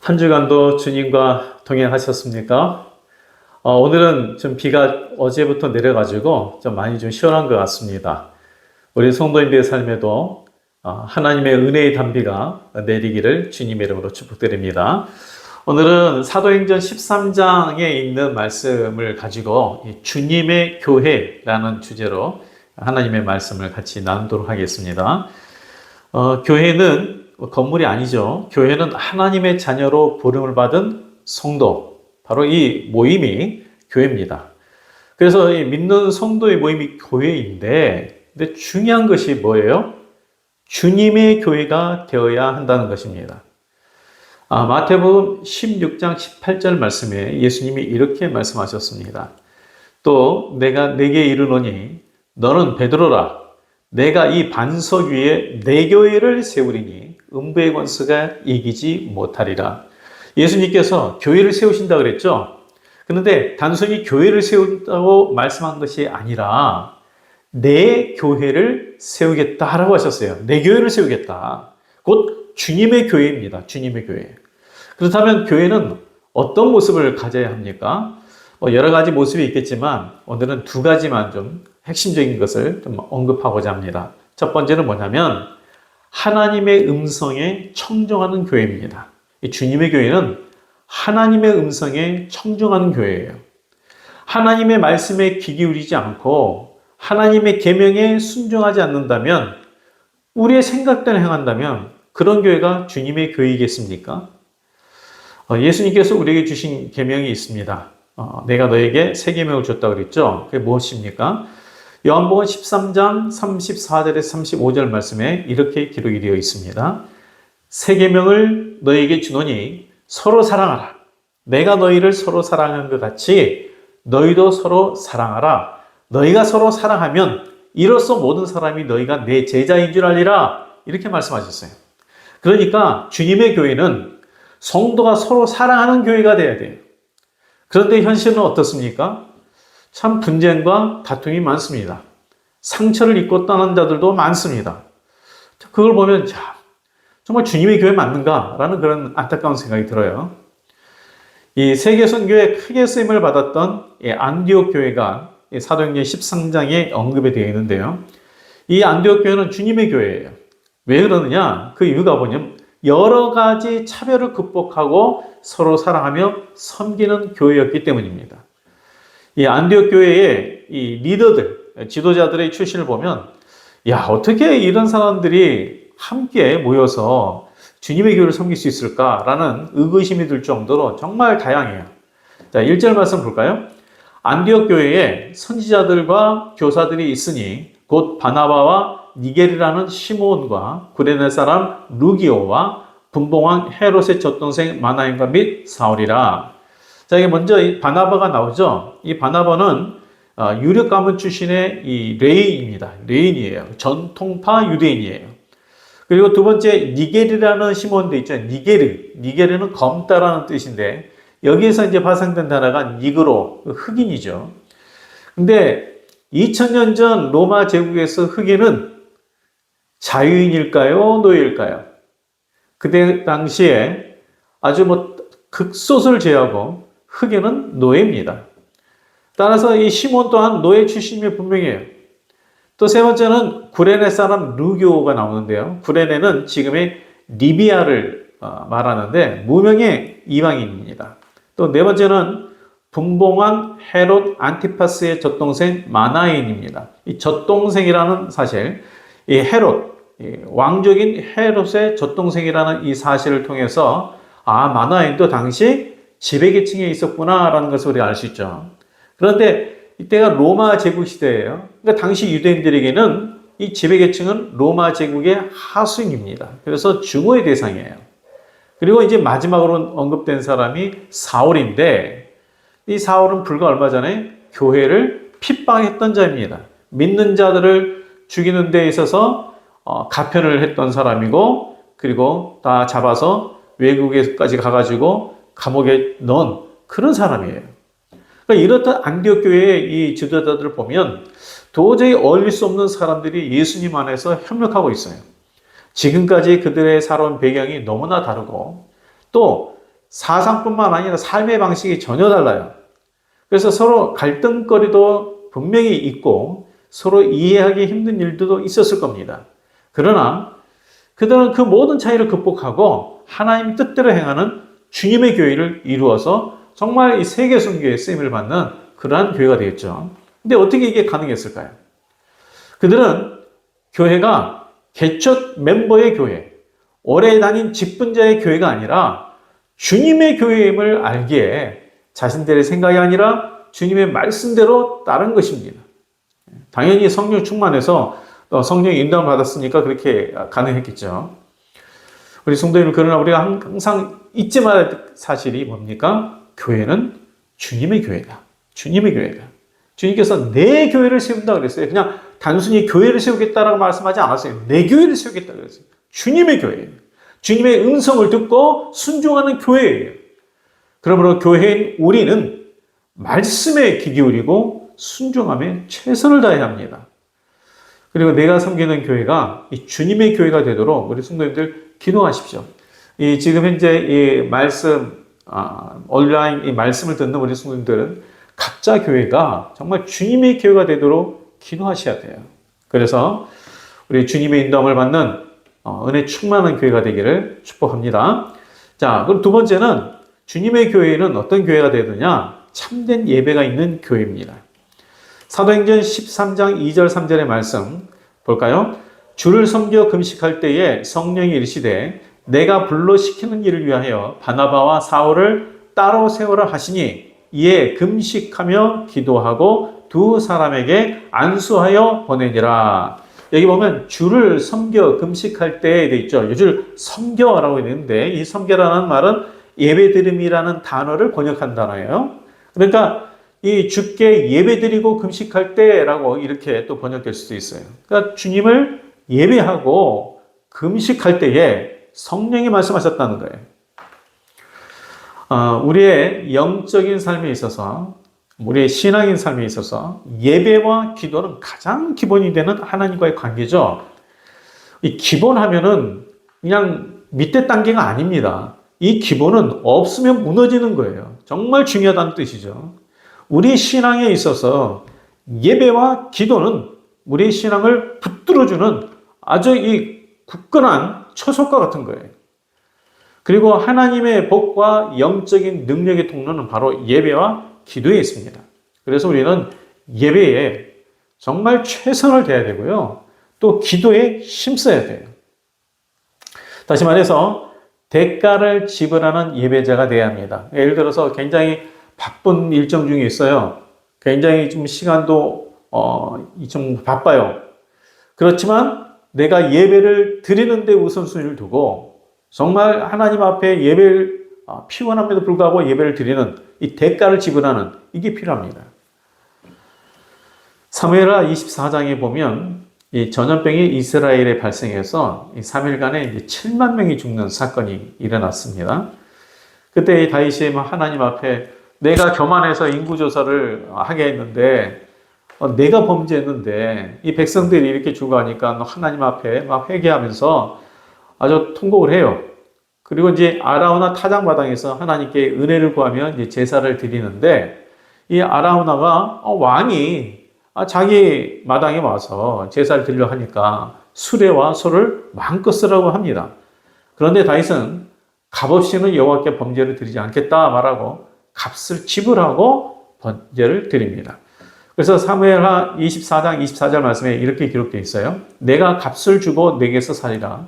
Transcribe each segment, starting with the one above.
한 주간도 주님과 동행하셨습니까? 오늘은 좀 비가 어제부터 내려가지고 좀 많이 좀 시원한 것 같습니다. 우리 성도님들의 삶에도 하나님의 은혜의 단비가 내리기를 주님의 이름으로 축복드립니다. 오늘은 사도행전 13장에 있는 말씀을 가지고 주님의 교회라는 주제로 하나님의 말씀을 같이 나누도록 하겠습니다. 교회는 건물이 아니죠. 교회는 하나님의 자녀로 부름을 받은 성도, 바로 이 모임이 교회입니다. 그래서 이 믿는 성도의 모임이 교회인데, 근데 중요한 것이 뭐예요? 주님의 교회가 되어야 한다는 것입니다. 마태복음 16장 18절 말씀에 예수님이 이렇게 말씀하셨습니다. 또 내가 네게 이르노니 너는 베드로라. 내가 이 반석 위에 내 교회를 세우리니 음부의 권세가 이기지 못하리라. 예수님께서 교회를 세우신다 그랬죠. 그런데 단순히 교회를 세운다고 말씀한 것이 아니라 내 교회를 세우겠다라고 하셨어요. 내 교회를 세우겠다. 곧 주님의 교회입니다. 주님의 교회. 그렇다면 교회는 어떤 모습을 가져야 합니까? 여러 가지 모습이 있겠지만 오늘은 두 가지만 좀 핵심적인 것을 좀 언급하고자 합니다. 첫 번째는 뭐냐면 하나님의 음성에 청종하는 교회입니다. 이 주님의 교회는 하나님의 음성에 청종하는 교회예요. 하나님의 말씀에 귀 기울이지 않고 하나님의 계명에 순종하지 않는다면, 우리의 생각대로 행한다면 그런 교회가 주님의 교회이겠습니까? 예수님께서 우리에게 주신 계명이 있습니다. 내가 너에게 새 계명을 줬다고 그랬죠. 그게 무엇입니까? 요한복음 13장 34절에서 35절 말씀에 이렇게 기록이 되어 있습니다. 새 계명을 너에게 주노니 서로 사랑하라. 내가 너희를 서로 사랑한 것 같이 너희도 서로 사랑하라. 너희가 서로 사랑하면 이로써 모든 사람이 너희가 내 제자인 줄 알리라. 이렇게 말씀하셨어요. 그러니까 주님의 교회는 성도가 서로 사랑하는 교회가 돼야 돼요. 그런데 현실은 어떻습니까? 참 분쟁과 다툼이 많습니다. 상처를 입고 떠난 자들도 많습니다. 그걸 보면 정말 주님의 교회 맞는가? 라는 그런 안타까운 생각이 들어요. 이 세계 선교에 크게 쓰임을 받았던 안디옥 교회가 사도행전 13장에 언급이 되어 있는데요. 이 안디옥 교회는 주님의 교회예요. 왜 그러느냐? 그 이유가 뭐냐면 여러 가지 차별을 극복하고 서로 사랑하며 섬기는 교회였기 때문입니다. 이 안디옥 교회의 이 리더들, 지도자들의 출신을 보면, 어떻게 이런 사람들이 함께 모여서 주님의 교회를 섬길 수 있을까라는 의구심이 들 정도로 정말 다양해요. 자, 1절 말씀 볼까요? 안디옥 교회에 선지자들과 교사들이 있으니 곧 바나바와 니게르라는 시몬과 구레네 사람 루기오와 분봉왕 헤롯의 젖동생 마나임과 및 사울이라. 자, 이게 먼저 이 바나바가 나오죠. 이 바나바는 유력 가문 출신의 이 레인입니다. 레인이에요. 전통파 유대인이에요. 그리고 두 번째 니게르라는 시몬도 있죠. 니게르는 검다라는 뜻인데 여기에서 이제 파생된 단어가 니그로, 흑인이죠. 근데 2000년 전 로마 제국에서 흑인은 자유인일까요? 노예일까요? 그때 당시에 아주 극소수를 제외하고 흑인은 노예입니다. 따라서 이 시몬 또한 노예 출신이 분명해요. 또 세 번째는 구레네 사람 루교가 나오는데요. 구레네는 지금의 리비아를 말하는데 무명의 이방인입니다. 또 네 번째는 분봉왕 헤롯 안티파스의 젖동생 마나인입니다. 이 젖동생이라는 사실, 이 헤롯, 왕족인 헤롯의 젖동생이라는 이 사실을 통해서 마나인도 당시 지배계층에 있었구나라는 것을 우리가 알 수 있죠. 그런데 이때가 로마 제국 시대예요. 그러니까 당시 유대인들에게는 이 지배계층은 로마 제국의 하수인입니다. 그래서 증오의 대상이에요. 그리고 이제 마지막으로 언급된 사람이 사울인데, 이 사울은 불과 얼마 전에 교회를 핍박했던 자입니다. 믿는 자들을 죽이는 데 있어서 가편을 했던 사람이고, 그리고 다 잡아서 외국에까지 가가지고 감옥에 넣은 그런 사람이에요. 그러니까 이렇던 안디옥 교회의 이 지도자들을 보면 도저히 어울릴 수 없는 사람들이 예수님 안에서 협력하고 있어요. 지금까지 그들의 살아온 배경이 너무나 다르고 또 사상뿐만 아니라 삶의 방식이 전혀 달라요. 그래서 서로 갈등거리도 분명히 있고 서로 이해하기 힘든 일들도 있었을 겁니다. 그러나 그들은 그 모든 차이를 극복하고 하나님 뜻대로 행하는 주님의 교회를 이루어서 정말 이 세계 선교에 쓰임을 받는 그러한 교회가 되겠죠. 근데 어떻게 이게 가능했을까요? 그들은 교회가 개척 멤버의 교회, 오래 다닌 직분자의 교회가 아니라 주님의 교회임을 알기에 자신들의 생각이 아니라 주님의 말씀대로 따른 것입니다. 당연히 성령 충만해서 성령 인도를 받았으니까 그렇게 가능했겠죠. 우리 성도님들, 그러나 우리가 항상 잊지 말아야 할 사실이 뭡니까? 교회는 주님의 교회다. 주님의 교회다. 주님께서 내 교회를 세운다 그랬어요. 그냥 단순히 교회를 세우겠다라고 말씀하지 않았어요. 내 교회를 세우겠다 그랬어요. 주님의 교회예요. 주님의 음성을 듣고 순종하는 교회예요. 그러므로 교회인 우리는 말씀에 귀 기울이고 순종함에 최선을 다해야 합니다. 그리고 내가 섬기는 교회가 이 주님의 교회가 되도록 우리 성도님들 기도하십시오. 지금 현재 이 말씀, 온라인 이 말씀을 듣는 우리 성도님들은 각자 교회가 정말 주님의 교회가 되도록 기도하셔야 돼요. 그래서 우리 주님의 인도함을 받는 은혜 충만한 교회가 되기를 축복합니다. 자, 그럼 두 번째는 주님의 교회는 어떤 교회가 되느냐? 참된 예배가 있는 교회입니다. 사도행전 13장 2절 3절의 말씀 볼까요? 주를 섬겨 금식할 때에 성령이 이르시되 내가 불러 시키는 일을 위하여 바나바와 사울을 따로 세우라 하시니 이에 금식하며 기도하고 두 사람에게 안수하여 보내니라. 여기 보면 주를 섬겨 금식할 때에 돼 있죠. 주를 섬겨라고 있는데 이 섬겨라는 말은 예배드림이라는 단어를 번역한 단어예요. 그러니까 이 주께 예배드리고 금식할 때라고 이렇게 또 번역될 수도 있어요. 그러니까 주님을 예배하고 금식할 때에 성령이 말씀하셨다는 거예요. 우리의 영적인 삶에 있어서, 우리의 신앙인 삶에 있어서 예배와 기도는 가장 기본이 되는 하나님과의 관계죠. 이 기본하면은 그냥 밑에 단계가 아닙니다. 이 기본은 없으면 무너지는 거예요. 정말 중요하다는 뜻이죠. 우리 신앙에 있어서 예배와 기도는 우리의 신앙을 붙들어주는 아주 이 굳건한 초석과 같은 거예요. 그리고 하나님의 복과 영적인 능력의 통로는 바로 예배와 기도에 있습니다. 그래서 우리는 예배에 정말 최선을 다해야 되고요. 또 기도에 힘써야 돼요. 다시 말해서 대가를 지불하는 예배자가 되어야 합니다. 예를 들어서 굉장히 바쁜 일정 중에 있어요. 굉장히 좀 시간도 좀 바빠요. 그렇지만 내가 예배를 드리는 데 우선순위를 두고 정말 하나님 앞에 예배를 피곤함에도 불구하고 예배를 드리는 이 대가를 지불하는 이게 필요합니다. 사무엘하 24장에 보면 이 전염병이 이스라엘에 발생해서 이 3일간에 이제 7만 명이 죽는 사건이 일어났습니다. 그때 다윗이 하나님 앞에 내가 교만해서 인구조사를 하게 했는데 내가 범죄했는데 이 백성들이 이렇게 죽어가니까 하나님 앞에 막 회개하면서 아주 통곡을 해요. 그리고 이제 아라우나 타작마당에서 하나님께 은혜를 구하며 이제 제사를 드리는데 이 아라우나가 왕이 자기 마당에 와서 제사를 드리려고 하니까 수레와 소를 마음껏 쓰라고 합니다. 그런데 다윗은 값없이는 여호와께 번제를 드리지 않겠다 말하고 값을 지불하고 번제를 드립니다. 그래서 사무엘하 24장 24절 말씀에 이렇게 기록되어 있어요. 내가 값을 주고 내게서 살리라.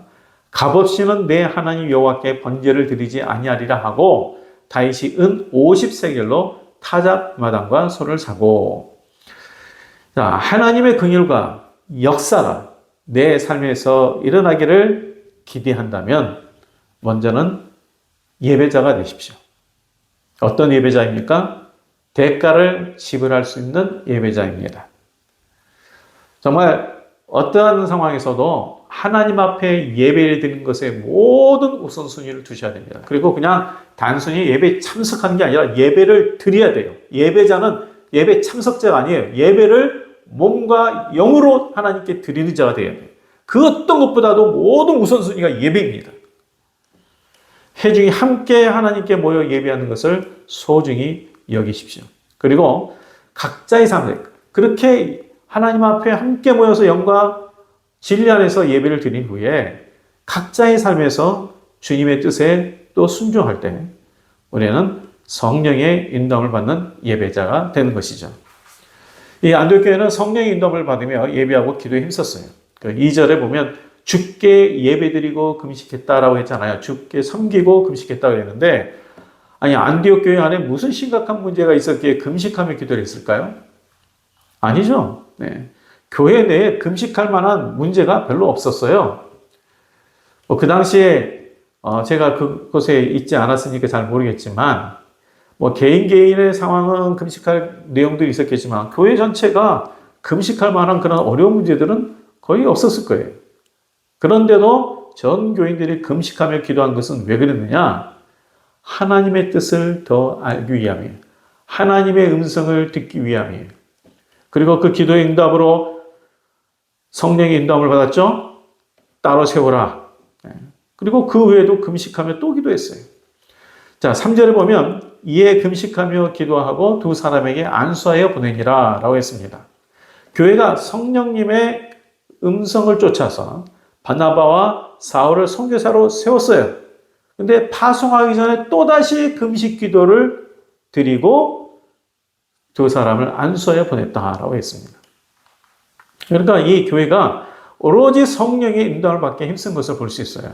값없이는 내 하나님 여호와께 번제를 드리지 아니하리라 하고 다윗이 은 50세겔로 타작마당과 소를 사고. 자, 하나님의 긍휼과 역사가 내 삶에서 일어나기를 기대한다면 먼저는 예배자가 되십시오. 어떤 예배자입니까? 대가를 지불할 수 있는 예배자입니다. 정말 어떠한 상황에서도 하나님 앞에 예배를 드리는 것에 모든 우선순위를 두셔야 됩니다. 그리고 그냥 단순히 예배에 참석하는 게 아니라 예배를 드려야 돼요. 예배자는 예배 참석자가 아니에요. 예배를 몸과 영으로 하나님께 드리는 자가 되어야 돼요. 그 어떤 것보다도 모든 우선순위가 예배입니다. 회중이 함께 하나님께 모여 예배하는 것을 소중히 여기십시오. 그리고 각자의 삶을 그렇게 하나님 앞에 함께 모여서 영과 진리 안에서 예배를 드린 후에 각자의 삶에서 주님의 뜻에 또 순종할 때 우리는 성령의 인도함을 받는 예배자가 되는 것이죠. 이 안디옥 교회는 성령의 인도함을 받으며 예배하고 기도에 힘썼어요. 그 2절에 보면 주께 예배드리고 금식했다라고 했잖아요. 주께 섬기고 금식했다고 했는데 아니 안디옥 교회 안에 무슨 심각한 문제가 있었기에 금식하며 기도를 했을까요? 아니죠. 네. 교회 내에 금식할 만한 문제가 별로 없었어요. 그 당시에 제가 그곳에 있지 않았으니까 잘 모르겠지만 개인의 상황은 금식할 내용들이 있었겠지만 교회 전체가 금식할 만한 그런 어려운 문제들은 거의 없었을 거예요. 그런데도 전 교인들이 금식하며 기도한 것은 왜 그랬느냐? 하나님의 뜻을 더 알기 위함이에요. 하나님의 음성을 듣기 위함이에요. 그리고 그 기도의 응답으로 성령의 인도함을 받았죠? 따로 세워라. 그리고 그 외에도 금식하며 또 기도했어요. 자, 3절에 보면 이에 금식하며 기도하고 두 사람에게 안수하여 보내니라 라고 했습니다. 교회가 성령님의 음성을 쫓아서 바나바와 사울을 선교사로 세웠어요. 근데 파송하기 전에 또다시 금식 기도를 드리고 두 사람을 안수하여 보냈다라고 했습니다. 그러니까 이 교회가 오로지 성령의 인도를 받게 힘쓴 것을 볼 수 있어요.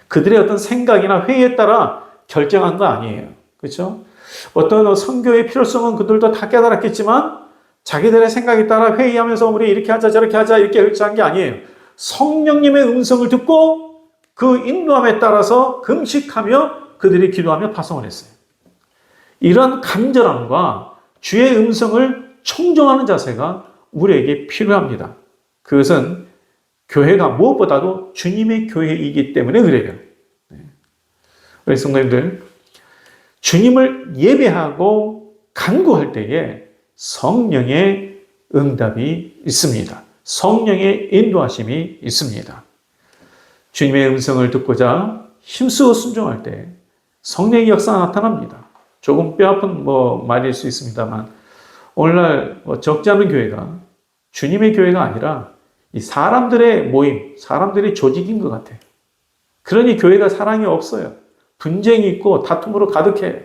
그들의 어떤 생각이나 회의에 따라 결정한 거 아니에요. 그렇죠? 어떤 선교의 필요성은 그들도 다 깨달았겠지만 자기들의 생각에 따라 회의하면서 우리 이렇게 하자 저렇게 하자 이렇게 결정한 게 아니에요. 성령님의 음성을 듣고 그 인도함에 따라서 금식하며 그들이 기도하며 파송을 했어요. 이런 간절함과 주의 음성을 청종하는 자세가 우리에게 필요합니다. 그것은 교회가 무엇보다도 주님의 교회이기 때문에 그래요. 우리 성도님들, 주님을 예배하고 간구할 때에 성령의 응답이 있습니다. 성령의 인도하심이 있습니다. 주님의 음성을 듣고자 힘쓰고 순종할 때 성령의 역사가 나타납니다. 조금 뼈아픈 말일 수 있습니다만 오늘날 적지 않은 교회가 주님의 교회가 아니라 이 사람들의 모임, 사람들의 조직인 것 같아요. 그러니 교회가 사랑이 없어요. 분쟁이 있고 다툼으로 가득해요.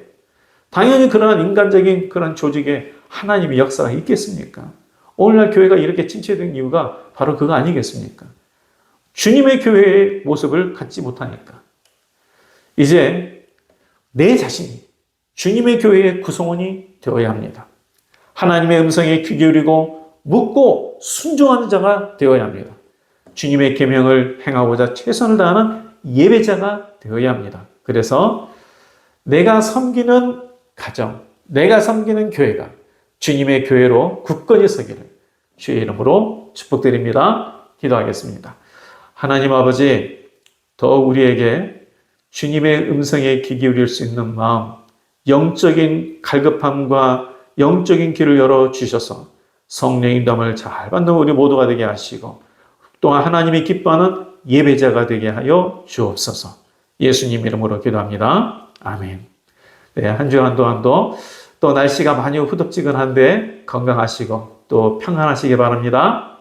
당연히 그러한 인간적인 그런 조직에 하나님의 역사가 있겠습니까? 오늘날 교회가 이렇게 침체된 이유가 바로 그거 아니겠습니까? 주님의 교회의 모습을 갖지 못하니까. 이제 내 자신이 주님의 교회의 구성원이 되어야 합니다. 하나님의 음성에 귀 기울이고 묻고 순종하는 자가 되어야 합니다. 주님의 계명을 행하고자 최선을 다하는 예배자가 되어야 합니다. 그래서 내가 섬기는 가정, 내가 섬기는 교회가 주님의 교회로 굳건히 서기를 주의 이름으로 축복드립니다. 기도하겠습니다. 하나님 아버지, 더욱 우리에게 주님의 음성에 귀 기울일 수 있는 마음, 영적인 갈급함과 영적인 길을 열어주셔서 성령의 인도함을 잘 받는 우리 모두가 되게 하시고 또한 하나님이 기뻐하는 예배자가 되게 하여 주옵소서. 예수님 이름으로 기도합니다. 아멘. 네, 한 주간 동안도 또 날씨가 많이 후덥지근한데 건강하시고 또 평안하시기 바랍니다.